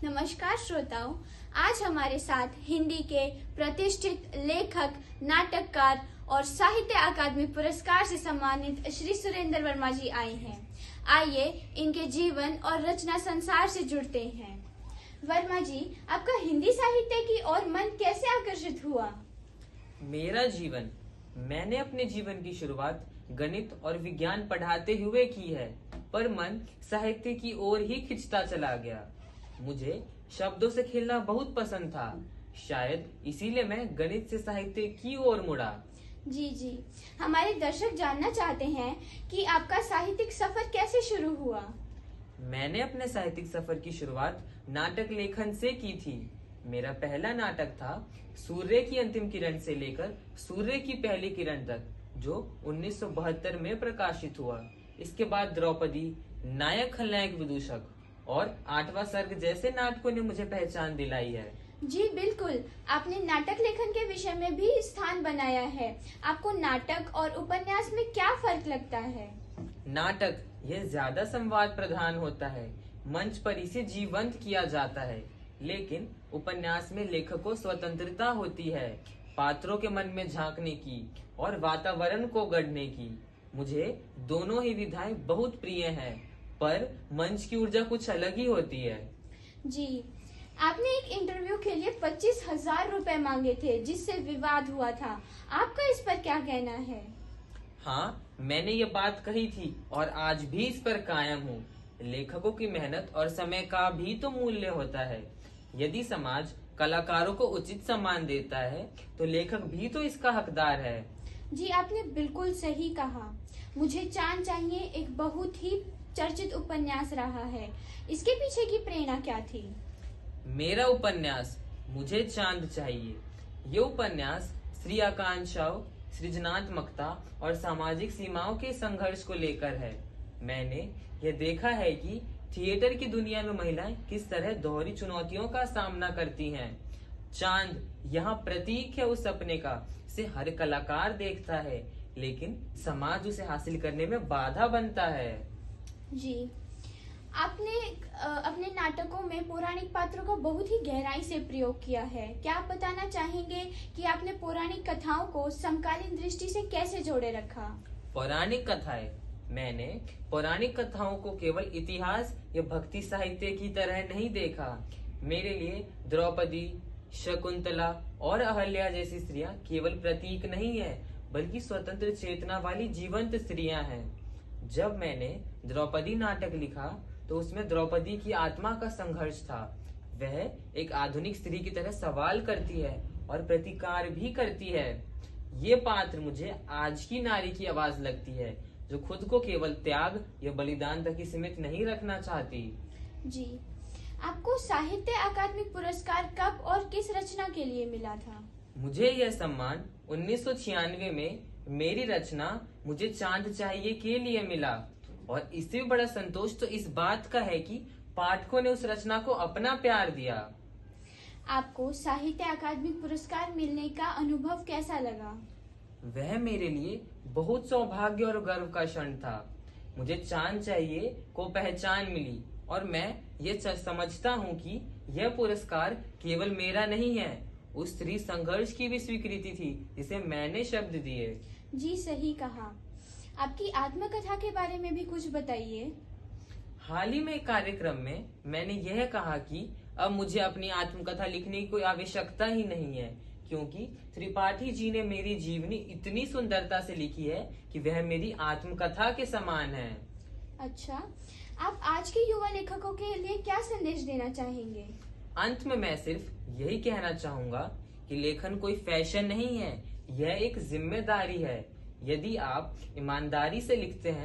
नमस्कार श्रोताओं, आज हमारे साथ हिंदी के प्रतिष्ठित लेखक, नाटककार और साहित्य अकादमी पुरस्कार से सम्मानित श्री सुरेंद्र वर्मा जी आए हैं। आइए इनके जीवन और रचना संसार से जुड़ते हैं। वर्मा जी, आपका हिंदी साहित्य की ओर मन कैसे आकर्षित हुआ? मेरा जीवन, मैंने अपने जीवन की शुरुआत गणित और विज्ञान पढ़ाते हुए की है, पर मन साहित्य की ओर ही खिंचता चला गया। मुझे शब्दों से खेलना बहुत पसंद था, शायद इसीलिए मैं गणित से साहित्य की ओर मुड़ा। जी, हमारे दर्शक जानना चाहते हैं कि आपका साहित्यिक सफर कैसे शुरू हुआ? मैंने अपने साहित्यिक सफर की शुरुआत नाटक लेखन से की थी। मेरा पहला नाटक था सूर्य की अंतिम किरण से लेकर सूर्य की पहली किरण तक, जो 1972 में प्रकाशित हुआ। इसके बाद द्रौपदी, नायक खलनायक विदूषक और आठवां सर्ग जैसे नाटकों ने मुझे पहचान दिलाई है। जी बिल्कुल, आपने नाटक लेखन के विषय में भी स्थान बनाया है। आपको नाटक और उपन्यास में क्या फर्क लगता है? नाटक यह ज्यादा संवाद प्रधान होता है, मंच पर इसे जीवंत किया जाता है, लेकिन उपन्यास में लेखक को स्वतंत्रता होती है पात्रों के मन में झांकने की और वातावरण को गढ़ने की। मुझे दोनों ही विधाएं बहुत प्रिय हैं, पर मंच की ऊर्जा कुछ अलग ही होती है। जी, आपने एक इंटरव्यू के लिए 25,000 रुपए मांगे थे, जिससे विवाद हुआ था। आपका इस पर क्या कहना है? हाँ, मैंने ये बात कही थी और आज भी इस पर कायम हूँ। लेखकों की मेहनत और समय का भी तो मूल्य होता है। यदि समाज कलाकारों को उचित सम्मान देता है, तो लेखक भी तो इसका हकदार है। जी, आपने बिल्कुल सही कहा। मुझे चांद चाहिए एक बहुत ही चर्चित उपन्यास रहा है। इसके पीछे की प्रेरणा क्या थी? मेरा उपन्यास मुझे चांद चाहिए, ये उपन्यास स्त्री आकांक्षाओं, सृजनात्मकता और सामाजिक सीमाओं के संघर्ष को लेकर है। मैंने ये देखा है कि थिएटर की दुनिया में महिलाएं किस तरह दोहरी चुनौतियों का सामना करती हैं। चांद यहाँ प्रतीक है उस सपने का, जिसे हर कलाकार देखता है, लेकिन समाज उसे हासिल करने में बाधा बनता है। जी, आपने अपने नाटकों में पौराणिक पात्रों का बहुत ही गहराई से प्रयोग किया है। क्या आप बताना चाहेंगे कि आपने पौराणिक कथाओं को समकालीन दृष्टि से कैसे जोड़े रखा? पौराणिक कथाएं, मैंने पौराणिक कथाओं को केवल इतिहास या भक्ति साहित्य की तरह नहीं देखा। मेरे लिए द्रौपदी, शकुंतला और अहल्या जैसी स्त्रियां केवल प्रतीक नहीं है, बल्कि स्वतंत्र चेतना वाली जीवंत स्त्रियां हैं। जब मैंने द्रौपदी नाटक लिखा, तो उसमें द्रौपदी की आत्मा का संघर्ष था। वह एक आधुनिक स्त्री की तरह सवाल करती है और प्रतिकार भी करती है। ये पात्र मुझे आज की नारी की आवाज लगती है, जो खुद को केवल त्याग या बलिदान तक ही सीमित नहीं रखना चाहती। जी, आपको साहित्य अकादमी पुरस्कार कब और किस रचना के लिए मिला था? मुझे यह सम्मान 1996 में मेरी रचना मुझे चांद चाहिए के लिए मिला, और इससे भी बड़ा संतोष तो इस बात का है कि पाठकों ने उस रचना को अपना प्यार दिया। आपको साहित्य अकादमी पुरस्कार मिलने का अनुभव कैसा लगा? वह मेरे लिए बहुत सौभाग्य और गर्व का क्षण था। मुझे चांद चाहिए को पहचान मिली, और मैं ये समझता हूँ कि यह पुरस्कार केवल मेरा नहीं है, उस स्त्री संघर्ष की भी स्वीकृति थी जिसे मैंने शब्द दिए। जी, सही कहा। आपकी आत्मकथा के बारे में भी कुछ बताइए। हाल ही में एक कार्यक्रम में मैंने यह कहा कि अब मुझे अपनी आत्मकथा लिखने की कोई आवश्यकता ही नहीं है, क्योंकि त्रिपाठी जी ने मेरी जीवनी इतनी सुंदरता से लिखी है कि वह मेरी आत्मकथा के समान है। अच्छा, आप आज के युवा लेखकों के लिए क्या संदेश देना चाहेंगे? अंत में मैं सिर्फ यही कहना चाहूंगा कि लेखन कोई फैशन नहीं है, यह एक जिम्मेदारी है। यदि आप ईमानदारी से लिखते हैं